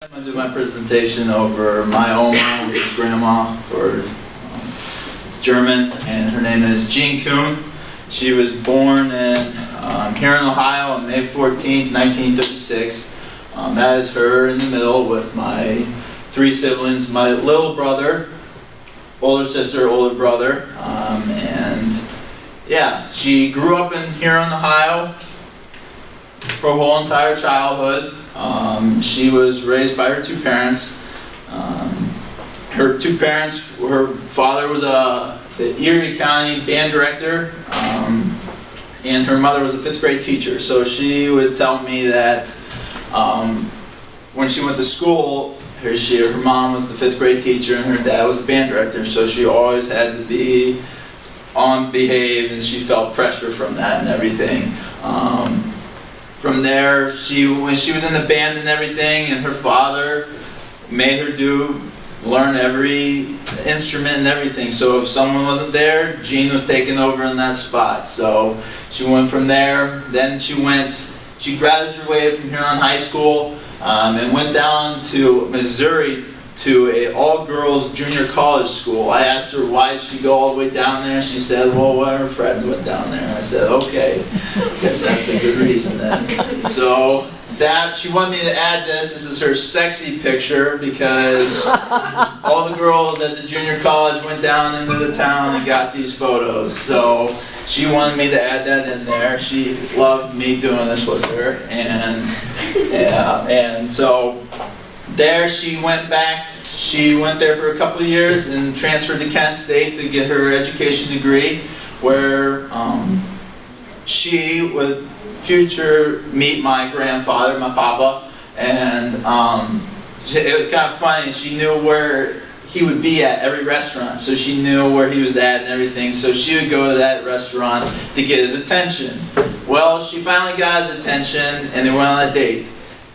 I'm going to do my presentation over my Oma, which is grandma, or it's German, and her name is Jean Kuhn. She was born here in Ohio on May 14, 1936. That is her in the middle with my three siblings, my little brother, older sister, older brother, and yeah, she grew up here in Ohio for her whole entire childhood. She was raised by her two parents. Her two parents, her father was the Erie County band director, and her mother was a fifth grade teacher. So she would tell me that when she went to school, her mom was the fifth grade teacher and her dad was the band director. So she always had to be on behave, and she felt pressure from that and everything. From there, when she was in the band and everything, and her father made her learn every instrument and everything. So if someone wasn't there, Jean was taking over in that spot. So she went from there. Then she graduated from here on high school and went down to Missouri to an all-girls junior college school. I asked her why did she go all the way down there. She said, well, one of her friends went down there. I said, okay, guess that's a good reason then. So she wanted me to add this. This is her sexy picture because all the girls at the junior college went down into the town and got these photos. So she wanted me to add that in there. She loved me doing this with her, and so there she went back. She went there for a couple of years and transferred to Kent State to get her education degree, where she would meet my grandfather, my papa, and it was kind of funny. She knew where he would be at every restaurant, so she knew where he was at and everything. So she would go to that restaurant to get his attention. Well, she finally got his attention, and they went on a date.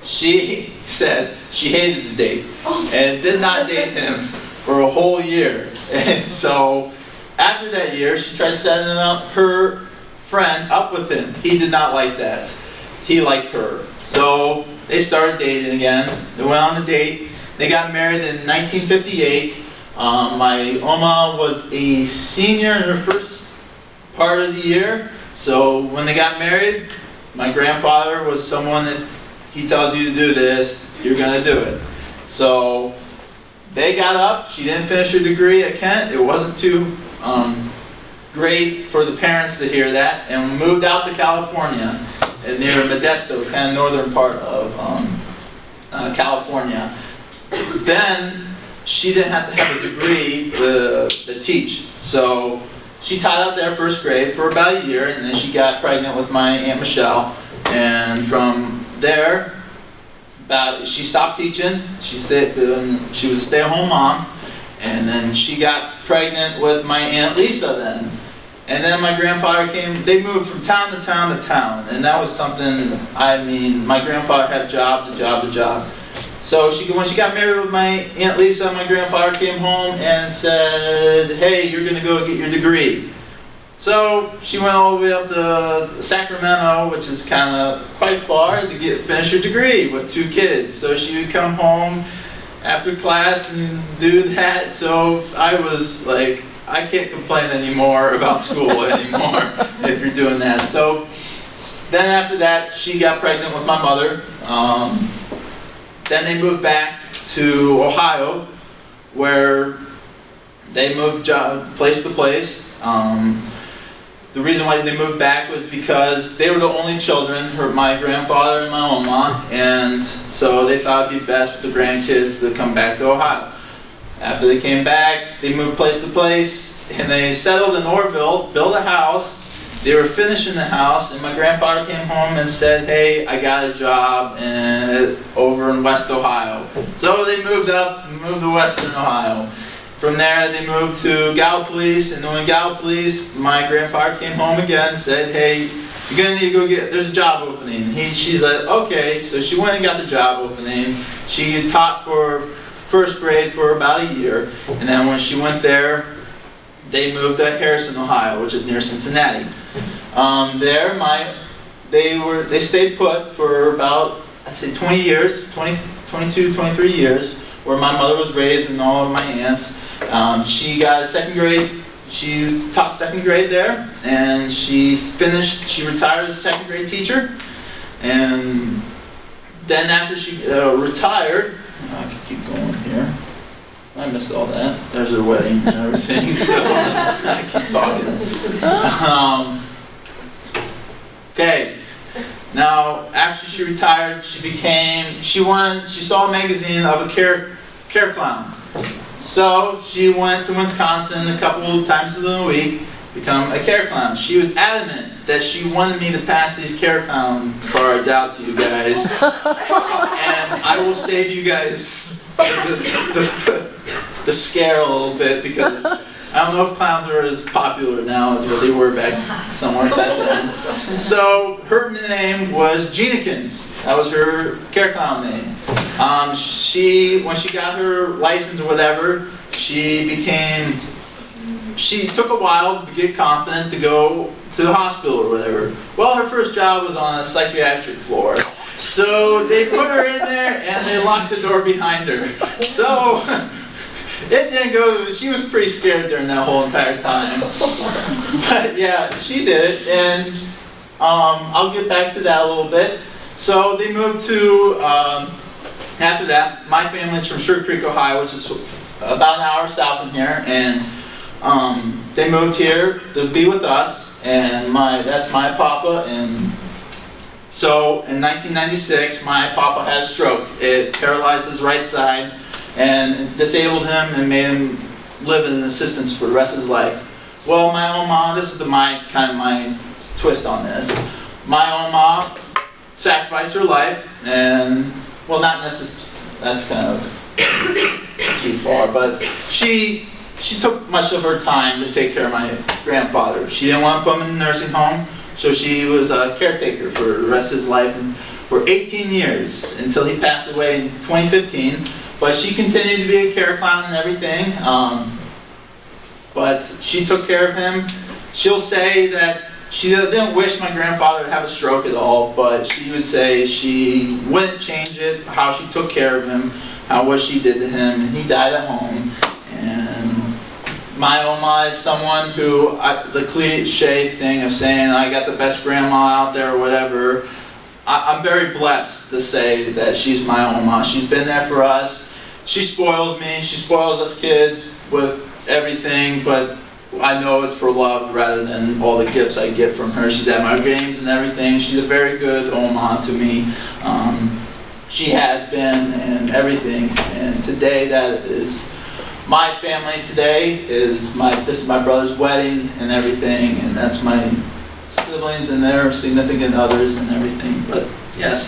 She says she hated the date and did not date him for a whole year. And so after that year, she tried setting her friend up with him. He did not like that. He liked her. So they started dating again. They went on a date. They got married in 1958. My Oma was a senior in her first part of the year. So when they got married, my grandfather was someone that he tells you to do this, you're going to do it. So they got up. She didn't finish her degree at Kent. It wasn't too great for the parents to hear that, and moved out to California, near Modesto, kind of northern part of California. Then she didn't have to have a degree to teach. So she taught out there first grade for about a year, and then she got pregnant with my Aunt Michelle, and from there, she stopped teaching. She was a stay-at-home mom, and then she got pregnant with my Aunt Lisa then. And then my grandfather came. They moved from town to town to town, and that was something. I mean, my grandfather had job to job to job. So when she got married with my Aunt Lisa, my grandfather came home and said, "Hey, you're going to go get your degree." So she went all the way up to Sacramento, which is kind of quite far, to finish her degree with two kids. So she would come home after class and do that. So I was like, I can't complain anymore about school anymore if you're doing that. So then after that, she got pregnant with my mother. Then they moved back to Ohio, where they moved place to place. The reason why they moved back was because they were the only children, my grandfather and my Oma, and so they thought it'd be best for the grandkids to come back to Ohio. After they came back, they moved place to place, and they settled in Orville, built a house. They were finishing the house, and my grandfather came home and said, "Hey, I got a job over in West Ohio." So they moved to Western Ohio. From there, they moved to Gallipolis, and in Gallipolis, my grandfather came home again and said, "Hey, you're going to need to go there's a job opening." She's like, "Okay." So she went and got the job opening. She taught for first grade for about a year, and then when she went there, they moved to Harrison, Ohio, which is near Cincinnati. They stayed put for about, I'd say 20 years, 20, 22, 23 years, where my mother was raised and all of my aunts. She got second grade. She taught second grade there, and she retired as a second grade teacher. And then after she retired, I can keep going here. I missed all that. There's her wedding and everything, so I keep talking. Okay. Now, after she retired, she saw a magazine of a care clown. So she went to Wisconsin a couple of times in a week to become a care clown. She was adamant that she wanted me to pass these care clown cards out to you guys. And I will save you guys the scare a little bit, because I don't know if clowns are as popular now as what they were somewhere back then. So her name was Jeannikins. That was her care clown name. When she got her license or whatever, she took a while to get confident to go to the hospital or whatever. Well, her first job was on a psychiatric floor. So they put her in there and they locked the door behind her. So it didn't go, she was pretty scared during that whole entire time. But yeah, she did it, and I'll get back to that a little bit. So they moved to, after that, my family's from Sugar Creek, Ohio, which is about an hour south from here, and they moved here to be with us, and that's my papa. And so in 1996, my papa had a stroke. It paralyzed his right side and disabled him and made him live in assistance for the rest of his life. Well, my own mom, this is my twist on this. My own mom sacrificed her life, and, well, not necessarily, that's kind of too far, but she took much of her time to take care of my grandfather. She didn't want to put him in a nursing home, so she was a caretaker for the rest of his life, and for 18 years, until he passed away in 2015. But she continued to be a care clown and everything. But she took care of him. She'll say that she didn't wish my grandfather to have a stroke at all, but she would say she wouldn't change it, how she took care of him, what she did to him, and he died at home. And my Oma is someone who, the cliche thing of saying I got the best grandma out there or whatever, I'm very blessed to say that she's my Oma. She's been there for us. She spoils me. She spoils us kids with everything, but I know it's for love rather than all the gifts I get from her. She's at my games and everything. She's a very good Oma to me. She has been and everything. And today, that is my family. Today is this is my brother's wedding and everything, and that's my siblings and their significant others and everything. But yes.